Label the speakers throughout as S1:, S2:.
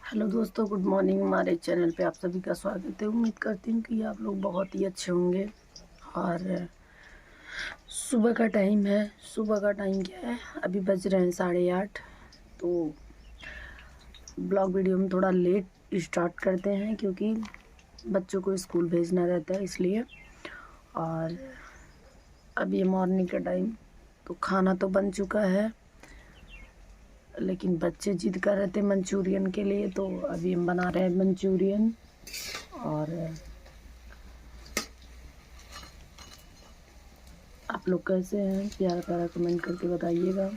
S1: Hello दोस्तों, good morning. हमारे channel पे आप सभी का स्वागत है। उम्मीद करती हूँ कि आप लोग बहुत ही अच्छे होंगे। और सुबह का टाइम है। सुबह का टाइम क्या है, अभी बज रहे हैं 8:30। तो ब्लॉग वीडियो में थोड़ा लेट स्टार्ट करते हैं क्योंकि बच्चों को स्कूल भेजना रहता है, इसलिए। और अभी मॉर्निंग का टाइम, तो खाना तो बन चुका है, लेकिन बच्चे जिद कर रहे थे मंचूरियन के लिए, तो अभी हम बना रहे हैं मंचूरियन। और आप लोग कैसे हैं, प्यारा प्यारा कमेंट करके बताइएगा।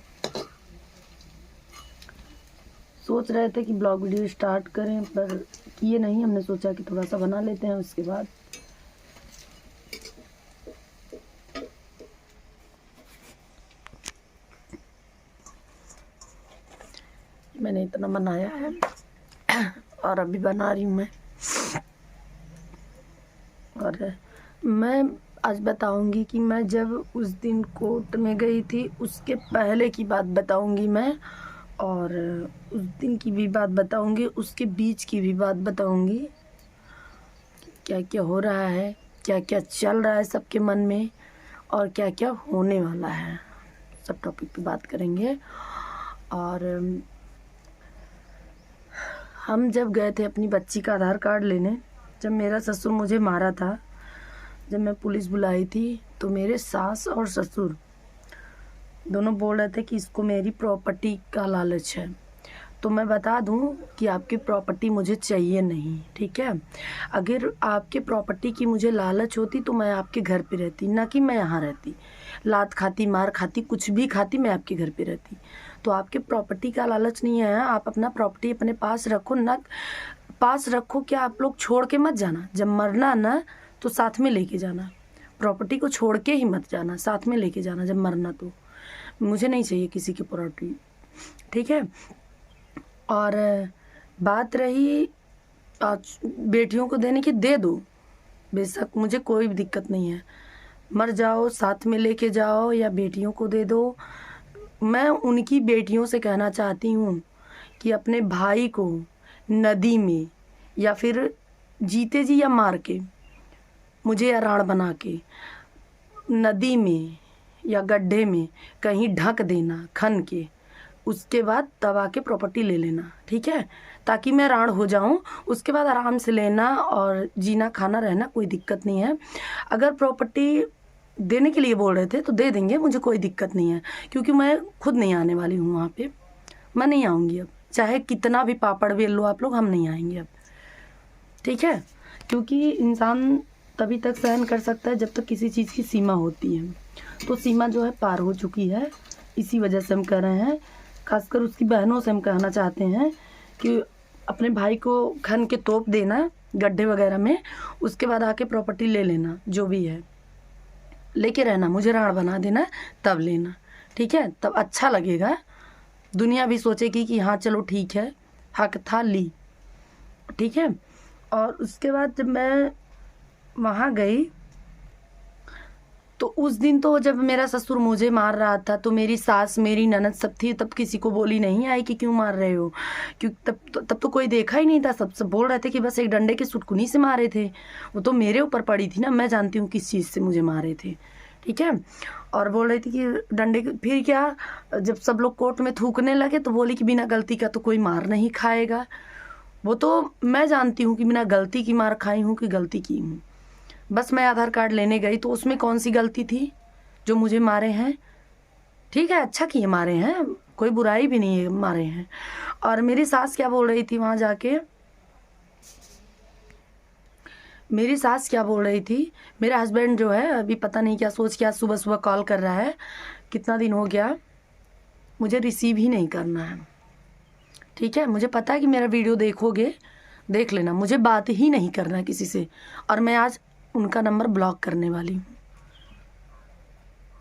S1: सोच रहे थे कि ब्लॉग वीडियो स्टार्ट करें, पर किए नहीं। हमने सोचा कि थोड़ा सा बना लेते हैं, उसके बाद मैंने इतना बनाया है और अभी बना रही हूँ मैं। और मैं आज बताऊंगी कि मैं जब उस दिन कोर्ट में गई थी उसके पहले की बात बताऊंगी मैं, और उस दिन की भी बात बताऊंगी, उसके बीच की भी बात बताऊंगी। क्या क्या हो रहा है, क्या क्या चल रहा है सबके मन में, और क्या क्या होने वाला है, सब टॉपिक पे बात करेंगे। और हम जब गए थे अपनी बच्ची का आधार कार्ड लेने, जब मेरा ससुर मुझे मारा था, जब मैं पुलिस बुलाई थी, तो मेरे सास और ससुर दोनों बोल रहे थे कि इसको मेरी प्रॉपर्टी का लालच है। तो मैं बता दूं कि आपकी प्रॉपर्टी मुझे चाहिए नहीं, ठीक है। अगर आपके प्रॉपर्टी की मुझे लालच होती तो मैं आपके घर पे रहती, ना कि मैं यहाँ रहती। लात खाती, मार खाती, कुछ भी खाती, मैं आपके घर पे रहती। तो आपके प्रॉपर्टी का लालच नहीं है। आप अपना प्रॉपर्टी अपने पास रखो, ना पास रखो क्या, आप लोग छोड़ के मत जाना। जब मरना ना तो साथ में लेके जाना। प्रॉपर्टी को छोड़ के ही मत जाना, साथ में लेके जाना जब मरना। तो मुझे नहीं चाहिए किसी की प्रॉपर्टी, ठीक है। और बात रही आज बेटियों को देने की, दे दो बेशक, मुझे कोई भी दिक्कत नहीं है। मर जाओ साथ में लेके जाओ या बेटियों को दे दो। मैं उनकी बेटियों से कहना चाहती हूँ कि अपने भाई को नदी में या फिर जीते जी या मार के, मुझे अराड़ बना के नदी में या गड्ढे में कहीं ढक देना खन के, उसके बाद तब आके प्रॉपर्टी ले लेना, ठीक है। ताकि मैं राण हो जाऊं, उसके बाद आराम से लेना और जीना खाना रहना, कोई दिक्कत नहीं है। अगर प्रॉपर्टी देने के लिए बोल रहे थे तो दे देंगे, मुझे कोई दिक्कत नहीं है, क्योंकि मैं खुद नहीं आने वाली हूँ वहाँ पे। मैं नहीं आऊँगी अब, चाहे कितना भी पापड़ बेल लो आप लोग, हम नहीं आएंगे अब, ठीक है। क्योंकि इंसान तभी तक सहन कर सकता है जब तक किसी चीज़ की सीमा होती है। तो सीमा जो है पार हो चुकी है, इसी वजह से हम कह रहे हैं। खासकर उसकी बहनों से हम कहना चाहते हैं कि अपने भाई को खन के तोप देना गड्ढे वगैरह में, उसके बाद आके प्रॉपर्टी ले लेना, जो भी है लेके रहना, मुझे राण बना देना, तब लेना, ठीक है। तब अच्छा लगेगा, दुनिया भी सोचेगी कि हाँ चलो ठीक है, हक था, ली, ठीक है। और उसके बाद जब मैं वहाँ गई, तो उस दिन तो जब मेरा ससुर मुझे मार रहा था, तो मेरी सास मेरी ननद सब थी, तब किसी को बोली नहीं आई कि क्यों मार रहे हो, क्योंकि तब तो कोई देखा ही नहीं था। सब बोल रहे थे कि बस एक डंडे की सुटकुनी से मारे थे। वो तो मेरे ऊपर पड़ी थी ना, मैं जानती हूँ किस चीज़ से मुझे मारे थे, ठीक है। और बोल रही थी कि डंडे की, फिर क्या, जब सब लोग कोर्ट में थूकने लगे तो बोली कि बिना गलती का तो कोई मार नहीं खाएगा। वो तो मैं जानती हूँ कि बिना गलती की मार खाई हूँ कि गलती की हूँ। बस मैं आधार कार्ड लेने गई तो उसमें कौन सी गलती थी जो मुझे मारे हैं, ठीक है। अच्छा किए मारे हैं, कोई बुराई भी नहीं है, मारे हैं। और मेरी सास क्या बोल रही थी वहाँ जाके, मेरी सास क्या बोल रही थी, मेरा हस्बैंड जो है अभी पता नहीं क्या सोच के आज सुबह सुबह कॉल कर रहा है, कितना दिन हो गया, मुझे रिसीव ही नहीं करना है, ठीक है। मुझे पता है कि मेरा वीडियो देखोगे, देख लेना, मुझे बात ही नहीं करना है किसी से। और मैं आज उनका नंबर ब्लॉक करने वाली हूँ,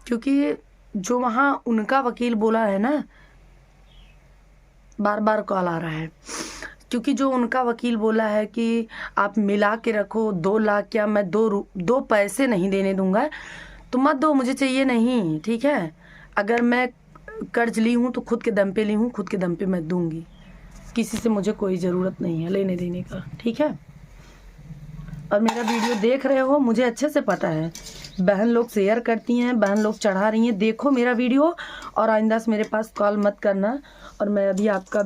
S1: क्योंकि जो वहाँ उनका वकील बोला है ना, बार बार कॉल आ रहा है, क्योंकि जो उनका वकील बोला है कि आप मिला के रखो 2 लाख, क्या मैं दो पैसे नहीं देने दूंगा, तो मत दो, मुझे चाहिए नहीं, ठीक है। अगर मैं कर्ज ली हूँ तो खुद के दम पे ली हूँ, खुद के दम पे मैं दूंगी, किसी से मुझे कोई ज़रूरत नहीं है लेने देने का, ठीक है। और मेरा वीडियो देख रहे हो, मुझे अच्छे से पता है, बहन लोग शेयर करती हैं, बहन लोग चढ़ा रही हैं, देखो मेरा वीडियो और आइंदा से मेरे पास कॉल मत करना। और मैं अभी आपका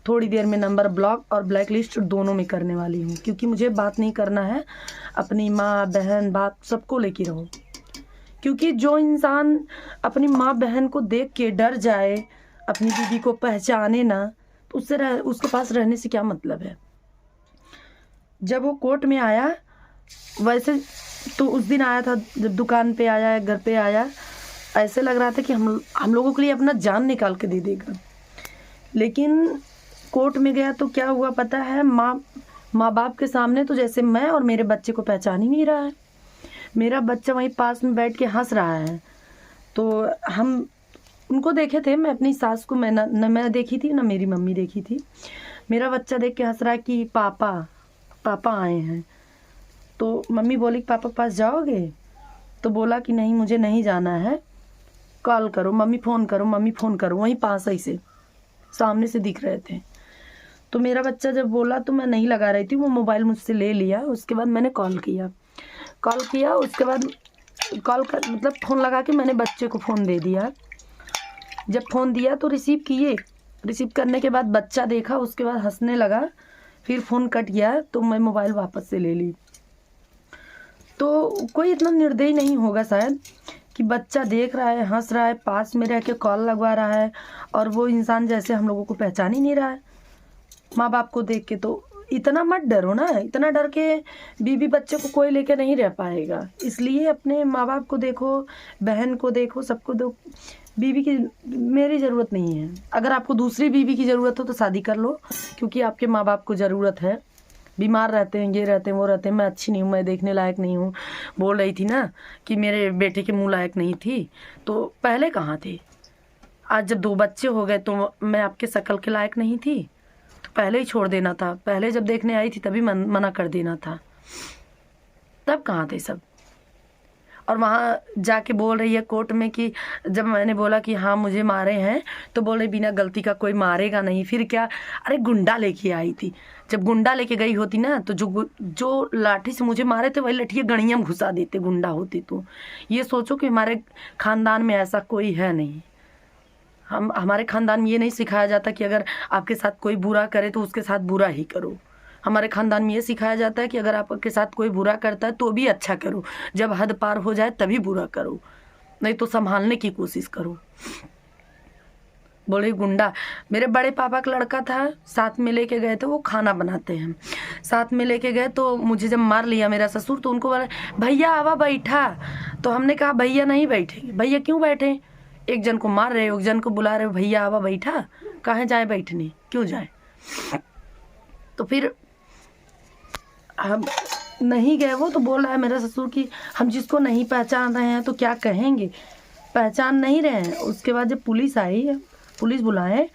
S1: थोड़ी देर में नंबर ब्लॉक और ब्लैक लिस्ट दोनों में करने वाली हूँ, क्योंकि मुझे बात नहीं करना है। अपनी माँ बहन बात सबको लेके रहो, क्योंकि जो इंसान अपनी माँ बहन को देख के डर जाए, अपनी दीदी को पहचाने ना, तो उसके पास रहने से क्या मतलब है। जब वो कोर्ट में आया, वैसे तो उस दिन आया था जब दुकान पे आया, घर पे आया, ऐसे लग रहा था कि हम लोगों के लिए अपना जान निकाल के दे देगा। लेकिन कोर्ट में गया तो क्या हुआ पता है, माँ बाप के सामने तो जैसे मैं और मेरे बच्चे को पहचान ही नहीं रहा है। मेरा बच्चा वहीं पास में बैठ के हंस रहा है। तो हम उनको देखे थे, मैं अपनी सास को न मैं देखी थी ना मेरी मम्मी देखी थी। मेरा बच्चा देख के हंस रहा है कि पापा आए हैं। तो मम्मी बोली पापा के पास जाओगे? तो बोला कि नहीं मुझे नहीं जाना है, कॉल करो, मम्मी फ़ोन करो। वहीं पास ही से सामने से दिख रहे थे। तो मेरा बच्चा जब बोला तो मैं नहीं लगा रही थी, वो मोबाइल मुझसे ले लिया। उसके बाद मैंने कॉल किया, उसके बाद मतलब फ़ोन लगा के मैंने बच्चे को फ़ोन दे दिया। जब फ़ोन दिया तो रिसीव करने के बाद बच्चा देखा, उसके बाद हंसने लगा, फिर फ़ोन कट गया तो मैं मोबाइल वापस से ले ली। तो कोई इतना निर्दयी नहीं होगा शायद कि बच्चा देख रहा है, हंस रहा है, पास में रह के कॉल लगवा रहा है, और वो इंसान जैसे हम लोगों को पहचान ही नहीं रहा है माँ बाप को देख के। तो इतना मत डरो ना, इतना डर के बीवी बच्चे को कोई लेके नहीं रह पाएगा। इसलिए अपने माँ बाप को देखो, बहन को देखो, सबको दो। बीवी की मेरी ज़रूरत नहीं है। अगर आपको दूसरी बीवी की ज़रूरत हो तो शादी कर लो, क्योंकि आपके माँ बाप को ज़रूरत है। बीमार रहते हैं, ये रहते हैं, वो रहते हैं। मैं अच्छी नहीं हूँ, मैं देखने लायक नहीं हूँ। बोल रही थी ना कि मेरे बेटे के मुँह लायक नहीं थी, तो पहले कहाँ थे? आज जब 2 बच्चे हो गए तो मैं आपके शक्ल के लायक नहीं थी, तो पहले ही छोड़ देना था। पहले जब देखने आई थी तभी मना कर देना था। तब कहाँ थे सब? और वहाँ जाके बोल रही है कोर्ट में कि जब मैंने बोला कि हाँ मुझे मारे हैं, तो बोल रही बिना गलती का कोई मारेगा नहीं। फिर क्या? अरे गुंडा लेके आई थी। जब गुंडा लेके गई होती ना, तो जो लाठी से मुझे मारे थे वही लाठी गणिया में घुसा देते गुंडा होती। तो ये सोचो कि हमारे ख़ानदान में ऐसा कोई है नहीं। हमारे ख़ानदान में ये नहीं सिखाया जाता कि अगर आपके साथ कोई बुरा करे तो उसके साथ बुरा ही करो। हमारे ख़ानदान में ये सिखाया जाता है कि अगर आपके साथ कोई बुरा करता है तो भी अच्छा करो, जब हद पार हो जाए तभी बुरा करो, नहीं तो संभालने की कोशिश करो। बोले गुंडा। मेरे बड़े पापा का लड़का था, साथ में लेके गए थे, वो खाना बनाते हैं, साथ में लेके गए। तो मुझे जब मार लिया मेरा ससुर, तो उनको बोला भैया आवा बैठा। तो हमने कहा भैया नहीं बैठे। भैया क्यों बैठे? एक जन को मार रहे हो, एक जन को बुला रहे हो, भैया आवा बैठा। कहाँ जाए बैठने, क्यों जाए? तो फिर हम नहीं गए। वो तो बोल रहा है मेरा ससुर कि हम जिसको नहीं पहचान रहे हैं तो क्या कहेंगे, पहचान नहीं रहे हैं। उसके बाद जब पुलिस आई, पुलिस बुलाए,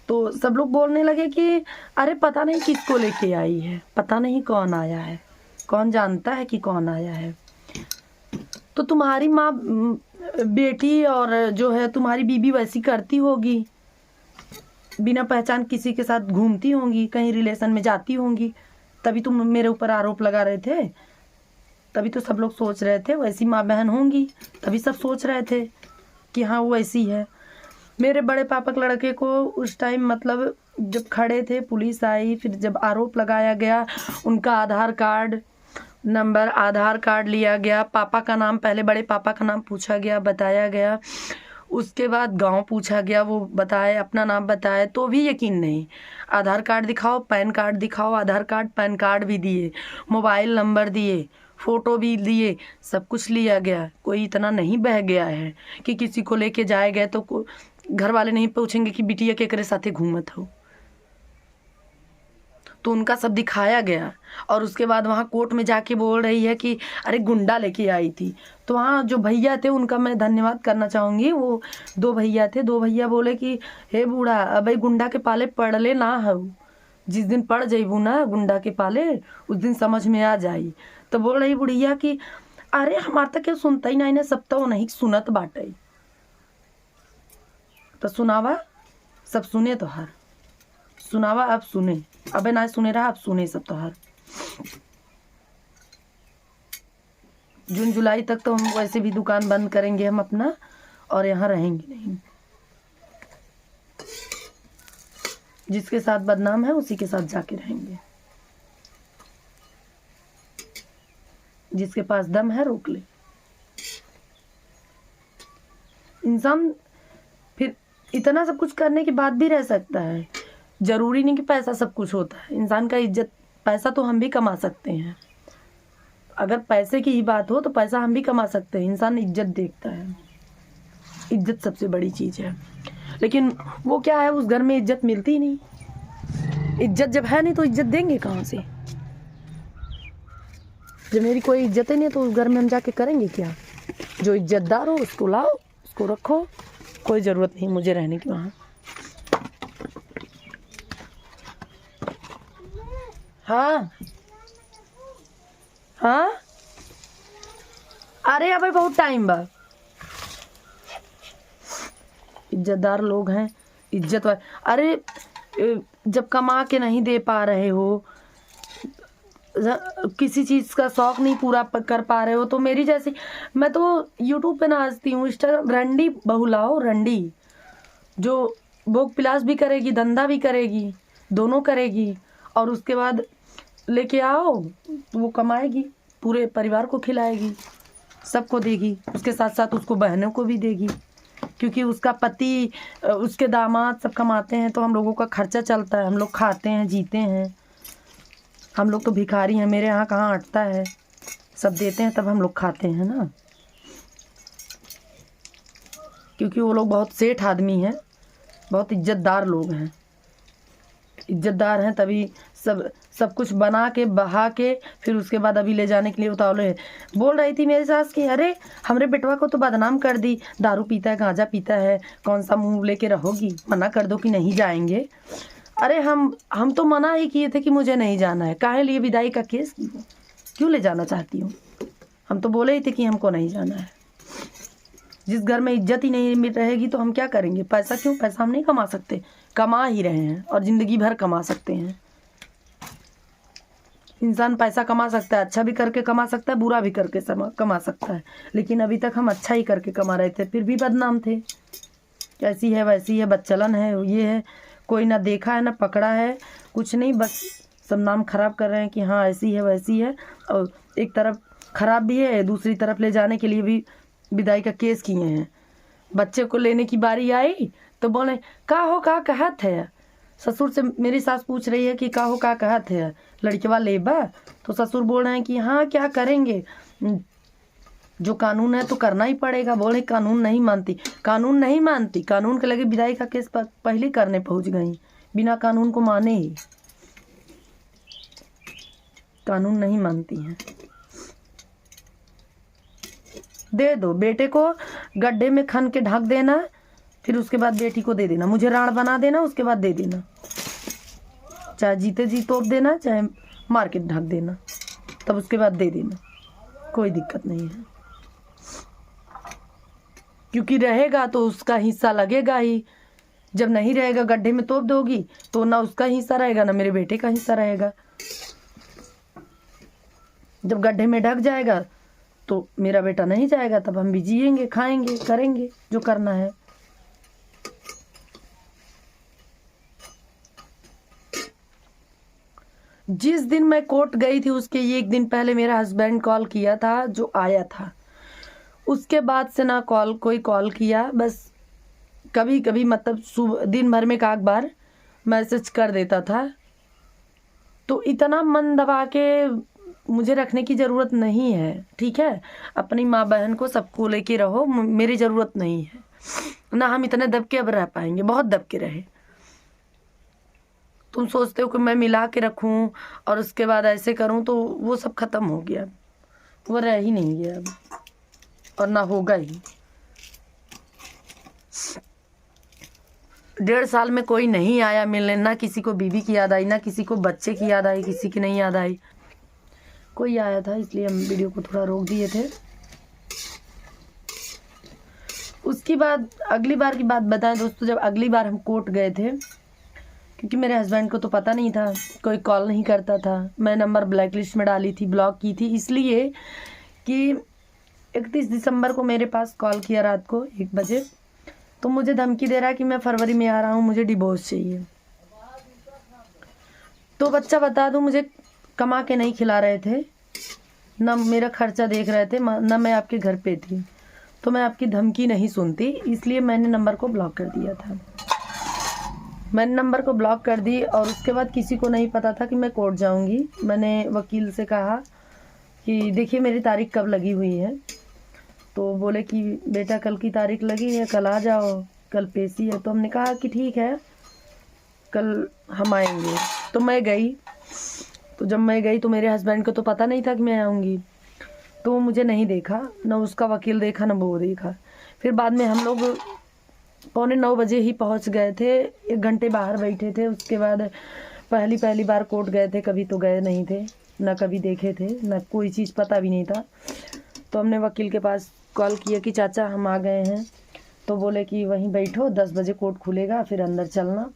S1: तो सब लोग बोलने लगे कि अरे पता नहीं किसको लेके आई है, पता नहीं कौन आया है, कौन जानता है कि कौन आया है। तो तुम्हारी माँ बेटी और जो है तुम्हारी बीबी वैसी करती होगी, बिना पहचान किसी के साथ घूमती होंगी, कहीं रिलेशन में जाती होंगी, तभी तुम मेरे ऊपर आरोप लगा रहे थे। तभी तो सब लोग सोच रहे थे वैसी माँ बहन होंगी, तभी सब सोच रहे थे कि हाँ वो ऐसी है। मेरे बड़े पापा के लड़के को उस टाइम मतलब जब खड़े थे, पुलिस आई, फिर जब आरोप लगाया गया, उनका आधार कार्ड लिया गया, पापा का नाम, पहले बड़े पापा का नाम पूछा गया, बताया गया, उसके बाद गांव पूछा गया, वो बताए, अपना नाम बताए, तो भी यकीन नहीं। आधार कार्ड दिखाओ, पैन कार्ड दिखाओ, आधार कार्ड पैन कार्ड भी दिए, मोबाइल नंबर दिए, फ़ोटो भी दिए, सब कुछ लिया गया। कोई इतना नहीं बह गया है कि किसी को लेके जाए गए तो घर वाले नहीं पूछेंगे कि बिटिया केकरे साथे घूमत हो। तो उनका सब दिखाया गया। और उसके बाद वहाँ कोर्ट में जाके बोल रही है कि अरे गुंडा लेके आई थी। तो वहाँ जो भैया थे उनका मैं धन्यवाद करना चाहूँगी। वो 2 भैया थे, 2 भैया बोले कि हे बूढ़ा, अब गुंडा के पाले पड़ले ना हो, जिस दिन पड़ जाइबू ना गुंडा के पाले, उस दिन समझ में आ जाई। तो बोल रही बुढ़िया कि अरे हमार तक क्यों सुनता ही नहीं ना, सब तो नहीं सुनत बाटे। तो सुनावा, सब सुने तो हर सुनावा आप सुने, अबे ना सुने रहा आप सुने सब तोहार। जून जुलाई तक तो हम वैसे भी दुकान बंद करेंगे हम अपना, और यहाँ रहेंगे नहीं। जिसके साथ बदनाम है उसी के साथ जाके रहेंगे। जिसके पास दम है रोक ले। इंसान फिर इतना सब कुछ करने के बाद भी रह सकता है। जरूरी नहीं कि पैसा सब कुछ होता है। इंसान का इज्जत, पैसा तो हम भी कमा सकते हैं। अगर पैसे की ही बात हो तो पैसा हम भी कमा सकते हैं। इंसान इज्जत देखता है, इज्जत सबसे बड़ी चीज़ है। लेकिन वो क्या है, उस घर में इज्जत मिलती ही नहीं। इज्जत जब है नहीं तो इज्जत देंगे कहाँ से? जब मेरी कोई इज्जत ही नहीं है तो उस घर में हम जाके करेंगे क्या? जो इज्जतदार हो उसको लाओ, उसको रखो, कोई ज़रूरत नहीं मुझे रहने की वहाँ। हाँ हाँ, अरे अबे बहुत टाइम बा। इज्जतदार लोग हैं, इज्जत वाले। अरे जब कमा के नहीं दे पा रहे हो, किसी चीज़ का शौक नहीं पूरा कर पा रहे हो, तो मेरी जैसी, मैं तो यूट्यूब पे नाचती हूँ, इंस्टाग्राम, रंडी बहू लाओ, रंडी जो भोग पिलास भी करेगी, धंधा भी करेगी, दोनों करेगी, और उसके बाद लेके आओ तो वो कमाएगी, पूरे परिवार को खिलाएगी, सबको देगी, उसके साथ साथ उसको बहनों को भी देगी, क्योंकि उसका पति, उसके दामाद सब कमाते हैं तो हम लोगों का खर्चा चलता है, हम लोग खाते हैं, जीते हैं। हम लोग तो भिखारी हैं, मेरे यहाँ कहाँ अटता है, सब देते हैं तब हम लोग खाते हैं ना। क्योंकि वो लोग बहुत सेठ आदमी हैं, बहुत इज्जतदार लोग हैं। इज्जतदार हैं तभी सब कुछ बना के बहा के फिर उसके बाद अभी ले जाने के लिए उतावले है। बोल रही थी मेरी सास कि अरे हमरे बेटवा को तो बदनाम कर दी, दारू पीता है, गांजा पीता है, कौन सा मुंह लेके रहोगी, मना कर दो कि नहीं जाएंगे। अरे हम तो मना ही किए थे कि मुझे नहीं जाना है, काहे लिए विदाई का केस क्यों ले जाना चाहती हूँ? हम तो बोले ही थे कि हमको नहीं जाना है। जिस घर में इज्जत ही नहीं रहेगी तो हम क्या करेंगे? पैसा क्यों? पैसा हम नहीं कमा सकते, कमा ही रहे हैं और ज़िंदगी भर कमा सकते हैं। इंसान पैसा कमा सकता है, अच्छा भी करके कमा सकता है, बुरा भी करके कमा सकता है। लेकिन अभी तक हम अच्छा ही करके कमा रहे थे, फिर भी बदनाम थे। ऐसी है, वैसी है, बदचलन है, ये है, कोई ना देखा है ना पकड़ा है, कुछ नहीं, बस सब नाम खराब कर रहे हैं कि हाँ ऐसी है, वैसी है। और एक तरफ खराब भी है, दूसरी तरफ ले जाने के लिए भी विदाई का केस किए हैं। बच्चे को लेने की बारी आई तो बोले का हो, का कहत है। ससुर से मेरी सास पूछ रही है कि का हो, का कहत है, लड़केवा लेबा? तो ससुर बोल रहे हैं कि हाँ क्या करेंगे, जो कानून है तो करना ही पड़ेगा। बोले कानून नहीं मानती, कानून नहीं मानती, कानून के लगे विदाई का केस पहले करने पहुंच गई, बिना कानून को माने ही। कानून नहीं मानती हैं। दे दो, बेटे को गड्ढे में खन के ढक देना, फिर उसके बाद बेटी को दे देना, मुझे राण बना देना, उसके बाद दे देना, चाहे जीते जी तोप देना, चाहे मार के ढक देना, तब उसके बाद दे देना, कोई दिक्कत नहीं है। क्योंकि रहेगा तो उसका हिस्सा लगेगा ही, जब नहीं रहेगा गड्ढे में तोप दोगी तो ना उसका हिस्सा रहेगा ना मेरे बेटे का हिस्सा रहेगा। जब गड्ढे में ढक जाएगा तो मेरा बेटा नहीं जाएगा, तब हम भी जिएंगे, खाएंगे, करेंगे जो करना है। जिस दिन मैं कोर्ट गई थी उसके एक दिन पहले मेरा हस्बैंड कॉल किया था, जो आया था। उसके बाद से ना कोई कॉल किया, बस कभी कभी मतलब सुबह दिन भर में एक आध बार मैसेज कर देता था। तो इतना मन दबा के मुझे रखने की ज़रूरत नहीं है, ठीक है? अपनी माँ बहन को सबको लेके रहो, मेरी ज़रूरत नहीं है ना। हम इतने दब के अब रह पाएंगे, बहुत दब के रहे। तुम सोचते हो कि मैं मिला के रखूं और उसके बाद ऐसे करूं, तो वो सब ख़त्म हो गया, वो रह ही नहीं गया अब, और ना होगा ही। 1.5 साल में कोई नहीं आया मिलने, ना किसी को बीवी की याद आई, ना किसी को बच्चे की याद आई, किसी की नहीं याद आई। कोई आया था इसलिए हम वीडियो को थोड़ा रोक दिए थे। उसके बाद अगली बार की बात बताएं दोस्तों, जब अगली बार हम कोर्ट गए थे क्योंकि मेरे हस्बैंड को तो पता नहीं था, कोई कॉल नहीं करता था। मैं नंबर ब्लैक लिस्ट में डाली थी, ब्लॉक की थी, इसलिए कि 31 दिसंबर को मेरे पास कॉल किया रात को 1 बजे, तो मुझे धमकी दे रहा है कि मैं फरवरी में आ रहा हूँ, मुझे डिवोर्स चाहिए। तो बच्चा बता दूँ, मुझे कमा के नहीं खिला रहे थे, ना मेरा खर्चा देख रहे थे, ना मैं आपके घर पे थी, तो मैं आपकी धमकी नहीं सुनती, इसलिए मैंने नंबर को ब्लॉक कर दिया था। मैंने नंबर को ब्लॉक कर दी और उसके बाद किसी को नहीं पता था कि मैं कोर्ट जाऊंगी। मैंने वकील से कहा कि देखिए मेरी तारीख कब लगी हुई है, तो बोले कि बेटा कल की तारीख लगी है, कल आ जाओ, कल पेशी है। तो हमने कहा कि ठीक है, कल हम आएंगे। तो मैं गई। तो जब मैं गई तो मेरे हस्बैंड को तो पता नहीं था कि मैं आऊँगी, तो वो मुझे नहीं देखा, ना उसका वकील देखा, ना वो देखा। फिर बाद में हम लोग 8:45 बजे ही पहुंच गए थे, 1 घंटे बाहर बैठे थे। उसके बाद पहली बार कोर्ट गए थे, कभी तो गए नहीं थे, ना कभी देखे थे, ना कोई चीज़ पता भी नहीं था। तो हमने वकील के पास कॉल किया कि चाचा हम आ गए हैं, तो बोले कि वहीं बैठो, 10 बजे कोर्ट खुलेगा, फिर अंदर चलना।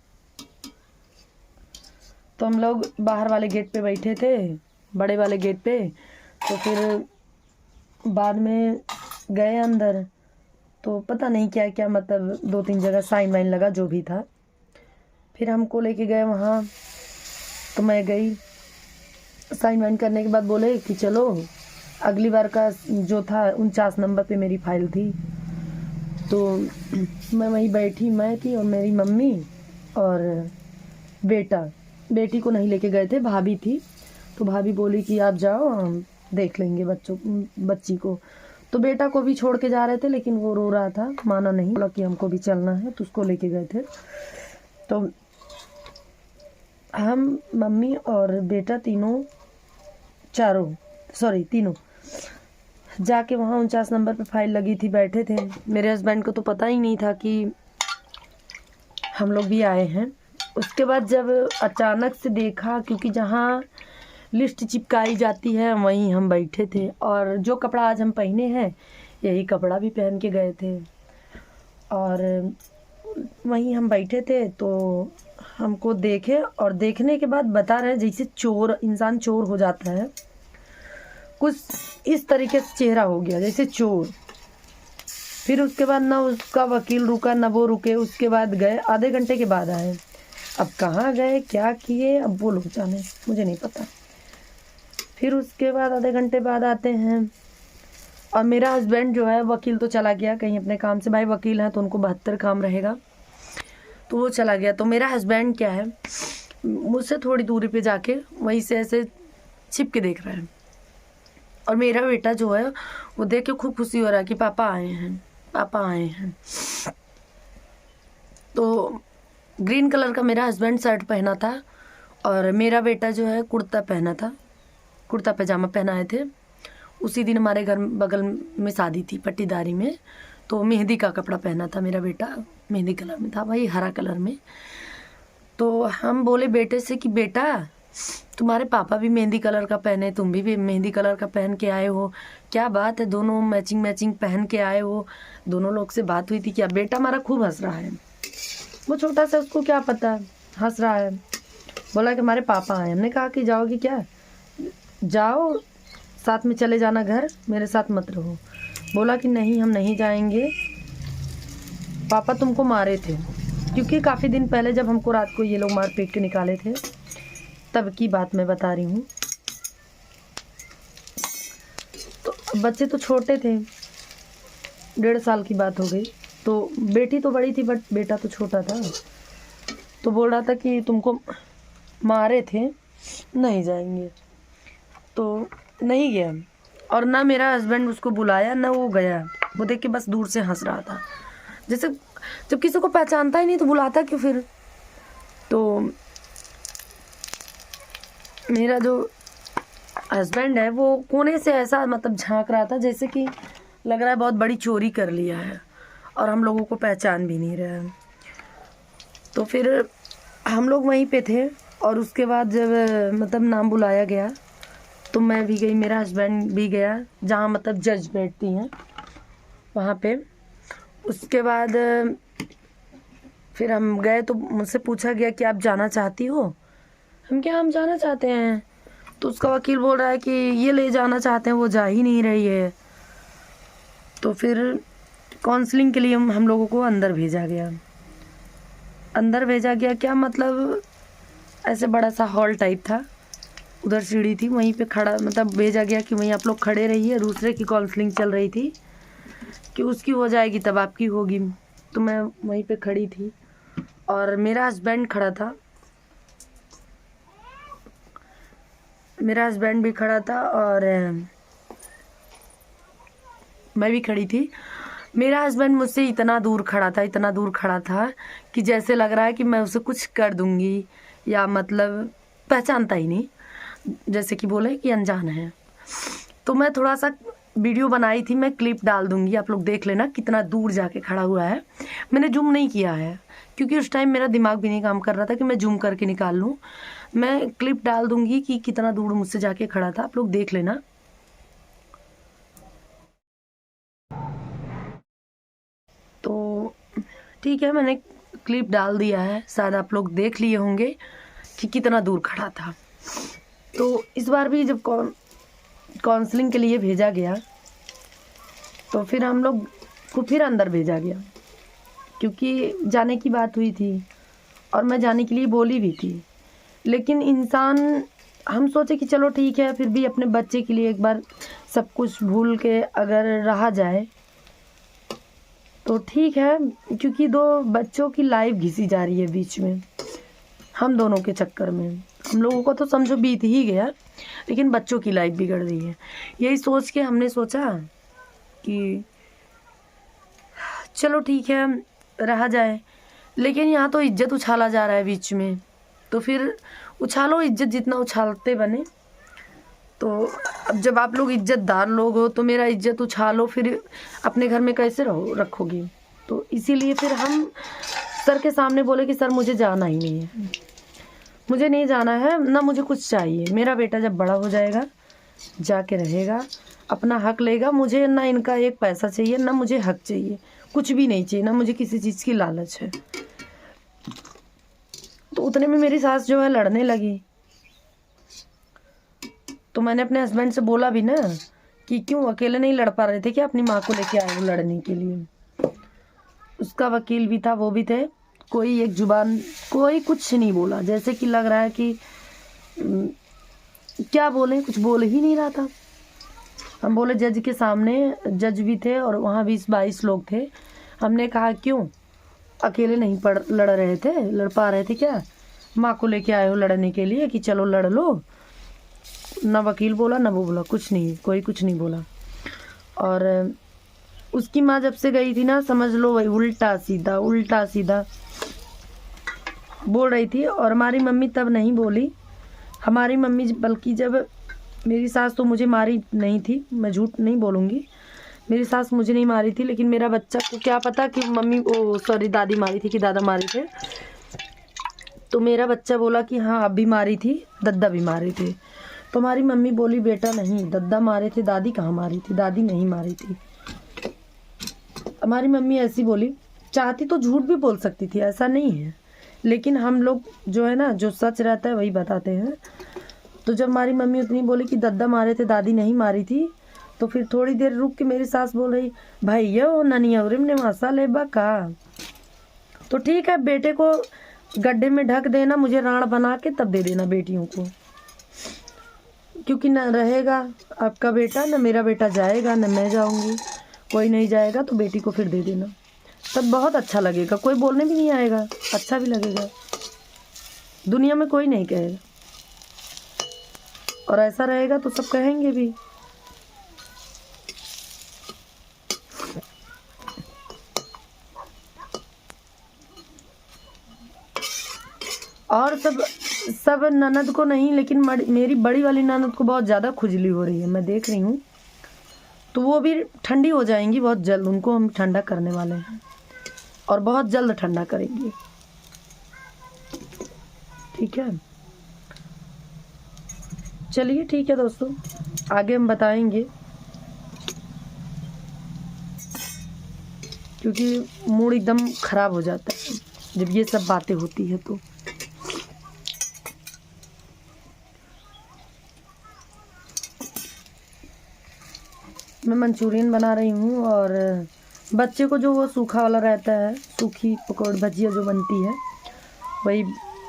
S1: तो हम लोग बाहर वाले गेट पे बैठे थे, बड़े वाले गेट पे। तो फिर बाद में गए अंदर, तो पता नहीं क्या क्या, मतलब 2-3 जगह साइन वाइन लगा, जो भी था। फिर हमको लेके गए वहाँ, तो मैं गई। साइन वाइन करने के बाद बोले कि चलो, अगली बार का जो था 49 नंबर पे मेरी फाइल थी। तो मैं वहीं बैठी, मैं थी और मेरी मम्मी और बेटा। बेटी को नहीं लेके गए थे, भाभी थी। तो भाभी बोली कि आप जाओ, हम देख लेंगे बच्ची को। तो बेटा को भी छोड़ के जा रहे थे, लेकिन वो रो रहा था, माना नहीं, बोला कि हमको भी चलना है, तो उसको लेके गए थे। तो हम, मम्मी और बेटा तीनों जाके वहाँ 49 नंबर पे फाइल लगी थी, बैठे थे। मेरे हस्बैंड को तो पता ही नहीं था कि हम लोग भी आए हैं। उसके बाद जब अचानक से देखा, क्योंकि जहाँ लिस्ट चिपकाई जाती है वहीं हम बैठे थे, और जो कपड़ा आज हम पहने हैं यही कपड़ा भी पहन के गए थे, और वहीं हम बैठे थे। तो हमको देखे, और देखने के बाद बता रहे जैसे चोर, इंसान चोर हो जाता है, कुछ इस तरीके से चेहरा हो गया जैसे चोर। फिर उसके बाद ना उसका वकील रुका, ना वो रुके। उसके बाद गए, आधे घंटे के बाद आए। अब कहाँ गए, क्या किए, अब वो लोग जाने, मुझे नहीं पता। फिर उसके बाद आधे घंटे बाद आते हैं, और मेरा हस्बैंड जो है, वकील तो चला गया कहीं अपने काम से, भाई वकील हैं तो उनको 72 काम रहेगा, तो वो चला गया। तो मेरा हस्बैंड क्या है, मुझसे थोड़ी दूरी पे जाके वहीं से ऐसे छिप के देख रहा है, और मेरा बेटा जो है वो देख के खूब खुशी हो रहा है कि पापा आए हैं, पापा आए हैं। तो ग्रीन कलर का मेरा हस्बैंड शर्ट पहना था, और मेरा बेटा जो है कुर्ता पहना था, कुर्ता पैजामा पहनाए थे। उसी दिन हमारे घर बगल में शादी थी, पट्टीदारी में, तो मेहंदी का कपड़ा पहना था मेरा बेटा, मेहंदी कलर में था, वही हरा कलर में। तो हम बोले बेटे से कि बेटा तुम्हारे पापा भी मेहंदी कलर का पहने, तुम भी मेहंदी कलर का पहन के आए हो, क्या बात है, दोनों मैचिंग पहन के आए हो, दोनों लोग से बात हुई थी क्या? बेटा हमारा खूब हंस रहा है, वो छोटा सा, उसको क्या पता, हंस रहा है। बोला कि हमारे पापा आए। हमने कहा कि जाओगी क्या, जाओ साथ में चले जाना घर, मेरे साथ मत रहो। बोला कि नहीं हम नहीं जाएंगे, पापा तुमको मारे थे। क्योंकि काफ़ी दिन पहले जब हमको रात को ये लोग मार पीट के निकाले थे, तब की बात मैं बता रही हूँ। तो बच्चे तो छोटे थे, 1.5 साल की बात हो गई। तो बेटी तो बड़ी थी, बट बेटा तो छोटा था। तो बोल रहा था कि तुमको मारे थे, नहीं जाएंगे। तो नहीं गया, और ना मेरा हस्बैंड उसको बुलाया, ना वो गया। वो देख के बस दूर से हंस रहा था, जैसे जब किसी को पहचानता ही नहीं तो बुलाता क्यों फिर। तो मेरा जो हस्बैंड है वो कोने से ऐसा मतलब झांक रहा था, जैसे कि लग रहा है बहुत बड़ी चोरी कर लिया है, और हम लोगों को पहचान भी नहीं रहा है। तो फिर हम लोग वहीं पे थे, और उसके बाद जब मतलब नाम बुलाया गया तो मैं भी गई, मेरा हस्बैंड भी गया, जहाँ मतलब जज बैठती हैं वहाँ पे। उसके बाद फिर हम गए तो मुझसे पूछा गया कि आप जाना चाहती हो। हम जाना चाहते हैं। तो उसका वकील बोल रहा है कि ये ले जाना चाहते हैं, वो जा ही नहीं रही है। तो फिर काउंसलिंग के लिए हम लोगों को अंदर भेजा गया। अंदर भेजा गया क्या मतलब, ऐसे बड़ा सा हॉल टाइप था, उधर सीढ़ी थी, वहीं पे खड़ा मतलब भेजा गया कि वहीं आप लोग खड़े रहिए। दूसरे की काउंसलिंग चल रही थी कि उसकी हो जाएगी तब आपकी होगी। तो मैं वहीं पे खड़ी थी और मेरा हस्बैंड खड़ा था, मेरा हस्बैंड भी खड़ा था और मैं भी खड़ी थी। मेरा हस्बैंड मुझसे इतना दूर खड़ा था, इतना दूर खड़ा था कि जैसे लग रहा है कि मैं उसे कुछ कर दूंगी, या मतलब पहचानता ही नहीं, जैसे कि बोले कि अनजान है। तो मैं थोड़ा सा वीडियो बनाई थी, मैं क्लिप डाल दूंगी, आप लोग देख लेना कितना दूर जाके खड़ा हुआ है। मैंने जूम नहीं किया है क्योंकि उस टाइम मेरा दिमाग भी नहीं काम कर रहा था कि मैं जूम करके निकाल लूँ। मैं क्लिप डाल दूंगी कि कितना दूर मुझसे जाके खड़ा था, आप लोग देख लेना। तो ठीक है, मैंने क्लिप डाल दिया है, शायद आप लोग देख लिए होंगे कि कितना दूर खड़ा था। तो इस बार भी जब काउंसलिंग के लिए भेजा गया तो फिर हम लोग को फिर अंदर भेजा गया, क्योंकि जाने की बात हुई थी और मैं जाने के लिए बोली भी थी। लेकिन इंसान, हम सोचे कि चलो ठीक है, फिर भी अपने बच्चे के लिए एक बार सब कुछ भूल के अगर रहा जाए तो ठीक है, क्योंकि 2 बच्चों की लाइफ घिसी जा रही है बीच में, हम दोनों के चक्कर में। हम लोगों को तो समझो बीत ही गया, लेकिन बच्चों की लाइफ बिगड़ रही है। यही सोच के हमने सोचा कि चलो ठीक है, रहा जाए। लेकिन यहाँ तो इज्जत उछाला जा रहा है बीच में, तो फिर उछालो इज्जत, जितना उछालते बने। तो अब जब आप लोग इज्जतदार लोग हो तो मेरा इज्जत उछालो, फिर अपने घर में कैसे रखोगे। तो इसीलिए फिर हम सर के सामने बोले कि सर मुझे जाना ही नहीं है, मुझे नहीं जाना है, ना मुझे कुछ चाहिए। मेरा बेटा जब बड़ा हो जाएगा जाके रहेगा, अपना हक लेगा। मुझे ना इनका एक पैसा चाहिए, ना मुझे हक चाहिए, कुछ भी नहीं चाहिए, ना मुझे किसी चीज़ की लालच है। तो उतने में मेरी सास जो है लड़ने लगी। तो मैंने अपने हस्बैंड से बोला भी ना कि क्यों अकेले नहीं लड़ पा रहे थे क्या, अपनी माँ को लेके आए हो लड़ने के लिए। उसका वकील भी था, वो भी थे, कोई एक जुबान, कोई कुछ नहीं बोला। जैसे कि लग रहा है कि क्या बोले, कुछ बोल ही नहीं रहा था। हम बोले जज के सामने, जज भी थे और वहाँ 20-22 लोग थे। हमने कहा क्यों अकेले नहीं लड़ रहे थे, लड़ पा रहे थे क्या, माँ को लेके आए हो लड़ने के लिए कि चलो लड़ लो। ना वकील बोला ना वो बोला, कुछ नहीं, कोई कुछ नहीं बोला। और उसकी माँ जब से गई थी ना, समझ लो वही उल्टा सीधा बोल रही थी। और हमारी मम्मी तब नहीं बोली, हमारी मम्मी बल्कि जब मेरी सास तो मुझे मारी नहीं थी, मैं झूठ नहीं बोलूँगी, मेरी सास मुझे नहीं मारी थी, लेकिन मेरा बच्चा को क्या पता कि मम्मी दादी मारी थी कि दादा मारी थे। तो मेरा बच्चा बोला कि हाँ अब भी मारी थी, दद्दा भी मारे थे। तो हमारी मम्मी बोली बेटा नहीं, दद्दा मारे थे, दादी कहाँ मारी थी, दादी नहीं मारी थी। हमारी मम्मी ऐसी बोली, चाहती तो झूठ भी बोल सकती थी, ऐसा नहीं है, लेकिन हम लोग जो है ना, जो सच रहता है वही बताते हैं। तो जब हमारी मम्मी उतनी बोली कि दद्दा मारे थे, दादी नहीं मारी थी, तो फिर थोड़ी देर रुक के मेरी सास बोल रही, भैया वो ननिया ने मसा ले का। तो ठीक है, बेटे को गड्ढे में ढक देना, मुझे राण बना के तब दे देना बेटियों को, क्योंकि न रहेगा आपका बेटा, न मेरा बेटा जाएगा, न मैं जाऊंगी, कोई नहीं जाएगा, तो बेटी को फिर दे देना, तब बहुत अच्छा लगेगा, कोई बोलने भी नहीं आएगा, अच्छा भी लगेगा, दुनिया में कोई नहीं कहेगा, और ऐसा रहेगा तो सब कहेंगे भी। और सब ननद को नहीं, लेकिन मेरी बड़ी वाली ननद को बहुत ज़्यादा खुजली हो रही है, मैं देख रही हूँ। तो वो भी ठंडी हो जाएंगी बहुत जल्द, उनको हम ठंडा करने वाले हैं और बहुत जल्द ठंडा करेंगे, ठीक है। चलिए ठीक है दोस्तों, आगे हम बताएंगे, क्योंकि मूड एकदम ख़राब हो जाता है। जब ये सब बातें होती है तो। मैं मंचूरियन बना रही हूँ और बच्चे को जो वो सूखा वाला रहता है, सूखी पकौड़ भजिया जो बनती है, वही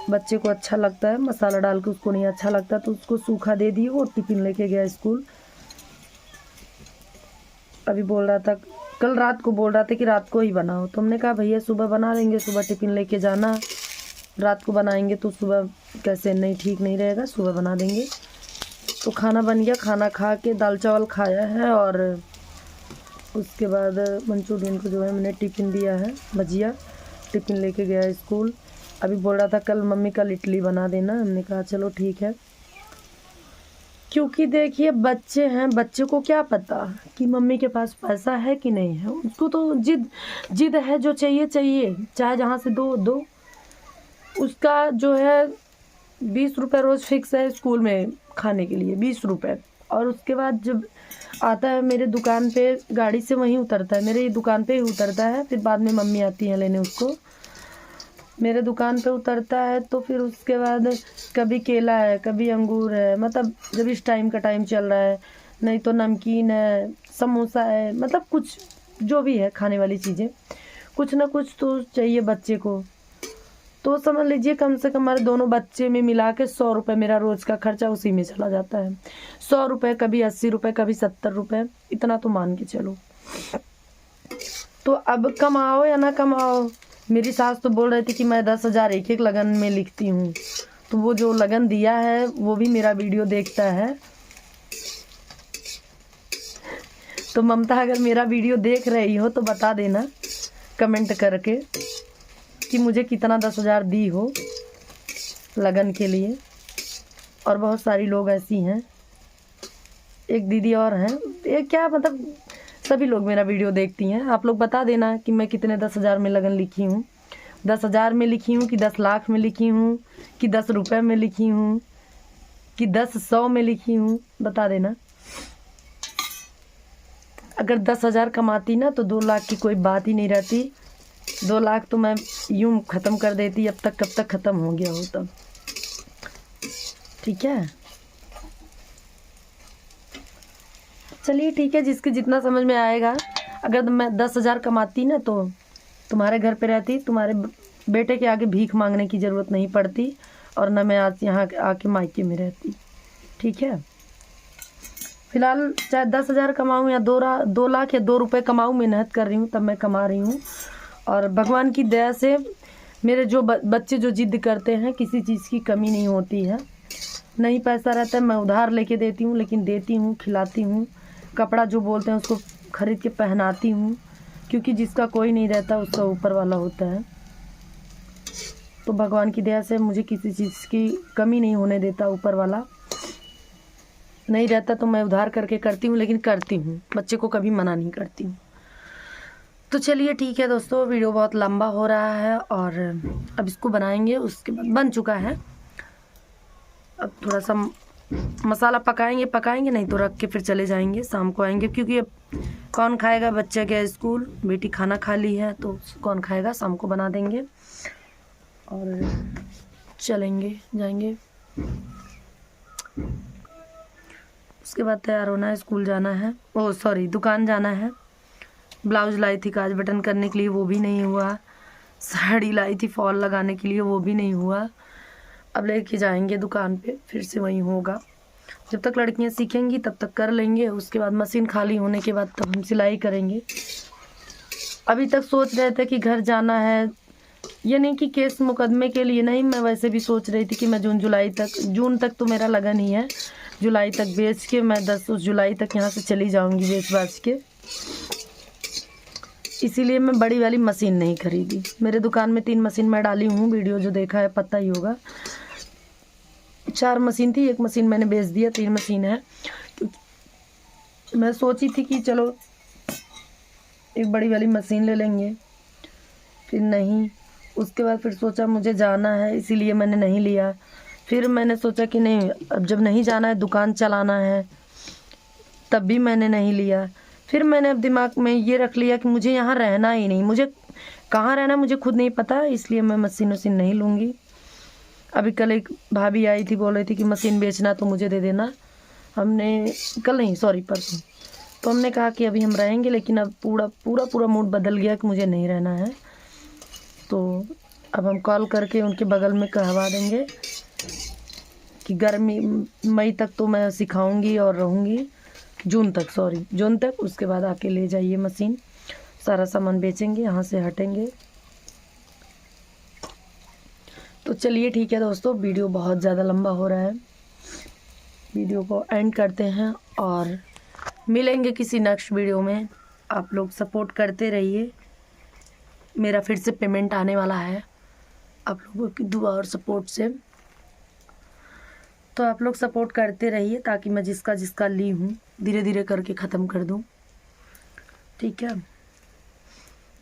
S1: बच्चे को अच्छा लगता है। मसाला डाल के उसको नहीं अच्छा लगता तो उसको सूखा दे दिए, वो टिफ़िन लेके गया स्कूल। अभी बोल रहा था, कल रात को बोल रहा था कि रात को ही बनाओ, तो हमने कहा भैया सुबह बना लेंगे, सुबह टिफ़िन लेके जाना, रात को बनाएंगे तो सुबह कैसे, नहीं ठीक नहीं रहेगा, सुबह बना देंगे। तो खाना बन गया, खाना खा के दाल चावल खाया है और उसके बाद मंचूरियन को जो है मैंने टिफ़िन दिया है, भजिया टिफ़िन लेके गया स्कूल। अभी बोल रहा था कल मम्मी कल इडली बना देना, हमने कहा चलो ठीक है। क्योंकि देखिए बच्चे हैं, बच्चे को क्या पता कि मम्मी के पास पैसा है कि नहीं है, उसको तो जिद है, जो चाहिए चाहिए, चाहे जहाँ से दो। उसका जो है 20 रुपये रोज़ फिक्स है स्कूल में खाने के लिए, 20 रुपये। और उसके बाद जब आता है मेरे दुकान पे, गाड़ी से वहीं उतरता है, मेरे दुकान पे ही उतरता है, फिर बाद में मम्मी आती है लेने उसको, मेरे दुकान पे उतरता है। तो फिर उसके बाद कभी केला है, कभी अंगूर है, मतलब जब इस टाइम का टाइम चल रहा है, नहीं तो नमकीन है, समोसा है, मतलब कुछ जो भी है खाने वाली चीज़ें, कुछ ना कुछ तो चाहिए बच्चे को। तो समझ लीजिए कम से कम हमारे दोनों बच्चे में मिला के 100 रुपये मेरा रोज़ का खर्चा उसी में चला जाता है। 100 रुपये, कभी 80 रुपये, कभी 70 रुपये, इतना तो मान के चलो। तो अब कमाओ या ना कमाओ, मेरी सास तो बोल रही थी कि मैं 10,000 एक लगन में लिखती हूँ, तो वो जो लगन दिया है वो भी मेरा वीडियो देखता है। तो ममता अगर मेरा वीडियो देख रही हो तो बता देना कमेंट करके कि मुझे कितना 10,000 दी हो लगन के लिए। और बहुत सारी लोग ऐसी हैं, एक दीदी और हैं, ये क्या मतलब सभी लोग मेरा वीडियो देखती हैं। आप लोग बता देना कि मैं कितने 10,000 में लगन लिखी हूँ, 10,000 में लिखी हूँ कि 10 लाख में लिखी हूँ कि 10 रुपये में लिखी हूँ कि 10,100 में लिखी हूँ, बता देना। अगर 10,000 कमाती ना तो 2 लाख की कोई बात ही नहीं रहती। 2 लाख तो मैं यूं ख़त्म कर देती, अब तक कब तक ख़त्म हो गया हो तब। ठीक है, चलिए ठीक है, जिसके जितना समझ में आएगा। अगर मैं 10,000 कमाती ना तो तुम्हारे घर पे रहती, तुम्हारे बेटे के आगे भीख मांगने की ज़रूरत नहीं पड़ती, और न मैं आज यहाँ आके मायके में रहती। ठीक है, फिलहाल चाहे 10,000 कमाऊँ या 2 लाख या 2 रुपये कमाऊँ, मेहनत कर रही हूँ तब मैं कमा रही हूँ। और भगवान की दया से मेरे जो बच्चे जो जिद करते हैं, किसी चीज़ की कमी नहीं होती है। नहीं पैसा रहता है मैं उधार लेके देती हूँ, लेकिन देती हूँ, खिलाती हूँ। कपड़ा जो बोलते हैं उसको खरीद के पहनाती हूँ, क्योंकि जिसका कोई नहीं रहता उसका ऊपर वाला होता है। तो भगवान की दया से मुझे किसी चीज़ की कमी नहीं होने देता ऊपर वाला। नहीं रहता तो मैं उधार करके करती हूँ, लेकिन करती हूँ, बच्चे को कभी मना नहीं करती हूँ। तो चलिए ठीक है दोस्तों, वीडियो बहुत लंबा हो रहा है और अब इसको बनाएंगे, उसके बाद बन चुका है। अब थोड़ा सा मसाला पकाएंगे, नहीं तो रख के फिर चले जाएंगे, शाम को आएंगे, क्योंकि अब कौन खाएगा, बच्चा गया स्कूल, बेटी खाना खा ली है तो कौन खाएगा, शाम को बना देंगे और चलेंगे जाएंगे। उसके बाद तैयार होना है, स्कूल जाना है, दुकान जाना है। ब्लाउज लाई थी काज बटन करने के लिए, वो भी नहीं हुआ। साड़ी लाई थी फॉल लगाने के लिए, वो भी नहीं हुआ। अब लेके जाएंगे दुकान पे, फिर से वहीं होगा। जब तक लड़कियां सीखेंगी तब तक कर लेंगे, उसके बाद मशीन खाली होने के बाद तब हम सिलाई करेंगे। अभी तक सोच रहे थे कि घर जाना है, ये नहीं कि केस मुकदमे के लिए नहीं, मैं वैसे भी सोच रही थी कि मैं जून तक तो मेरा लगन ही है, जुलाई तक बेच के मैं 10 जुलाई तक यहाँ से चली जाऊँगी बेच बाच के। इसीलिए मैं बड़ी वाली मशीन नहीं खरीदी। मेरे दुकान में 3 मशीन मैं डाली हूँ, वीडियो जो देखा है पता ही होगा। 4 मशीन थी, 1 मशीन मैंने बेच दिया, 3 मशीन है। मैं सोची थी कि चलो एक बड़ी वाली मशीन ले लेंगे, फिर नहीं। उसके बाद फिर सोचा मुझे जाना है, इसीलिए मैंने नहीं लिया। फिर मैंने सोचा कि नहीं, अब जब नहीं जाना है, दुकान चलाना है, तब भी मैंने नहीं लिया। फिर मैंने अब दिमाग में ये रख लिया कि मुझे यहाँ रहना ही नहीं, मुझे कहाँ रहना मुझे खुद नहीं पता, इसलिए मैं मशीन वशीन नहीं लूँगी। अभी कल एक भाभी आई थी, बोल रही थी कि मशीन बेचना तो मुझे दे देना। हमने कल नहीं, सॉरी परसों, तो हमने कहा कि अभी हम रहेंगे, लेकिन अब पूरा मूड बदल गया कि मुझे नहीं रहना है। तो अब हम कॉल करके उनके बगल में कहवा देंगे कि मई तक तो मैं सिखाऊंगी और रहूँगी, जून तक। उसके बाद आके ले जाइए मशीन, सारा सामान बेचेंगे, यहाँ से हटेंगे। तो चलिए ठीक है दोस्तों, वीडियो बहुत ज़्यादा लंबा हो रहा है, वीडियो को एंड करते हैं और मिलेंगे किसी नेक्स्ट वीडियो में। आप लोग सपोर्ट करते रहिए, मेरा फिर से पेमेंट आने वाला है आप लोगों की दुआ और सपोर्ट से। तो आप लोग सपोर्ट करते रहिए ताकि मैं जिसका ली हूँ धीरे धीरे करके ख़त्म कर दूँ, ठीक है?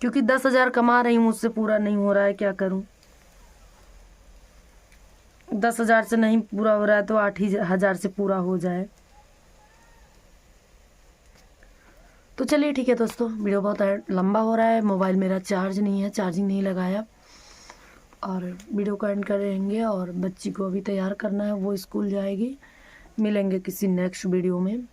S1: क्योंकि 10,000 कमा रही हूँ, मुझसे पूरा नहीं हो रहा है, क्या करूँ? 10,000 से नहीं पूरा हो रहा है तो 8,000 से पूरा हो जाए। तो चलिए ठीक है दोस्तों, वीडियो बहुत लंबा हो रहा है, मोबाइल मेरा चार्ज नहीं है, चार्जिंग नहीं लगाया, और वीडियो को एंड करेंगे। और बच्ची को अभी तैयार करना है, वो स्कूल जाएगी। मिलेंगे किसी नेक्स्ट वीडियो में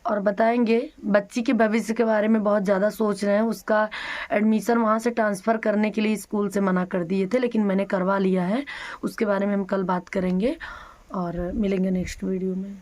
S1: और बताएंगे। बच्ची के भविष्य के बारे में बहुत ज़्यादा सोच रहे हैं, उसका एडमिशन वहाँ से ट्रांसफ़र करने के लिए स्कूल से मना कर दिए थे, लेकिन मैंने करवा लिया है। उसके बारे में हम कल बात करेंगे और मिलेंगे नेक्स्ट वीडियो में।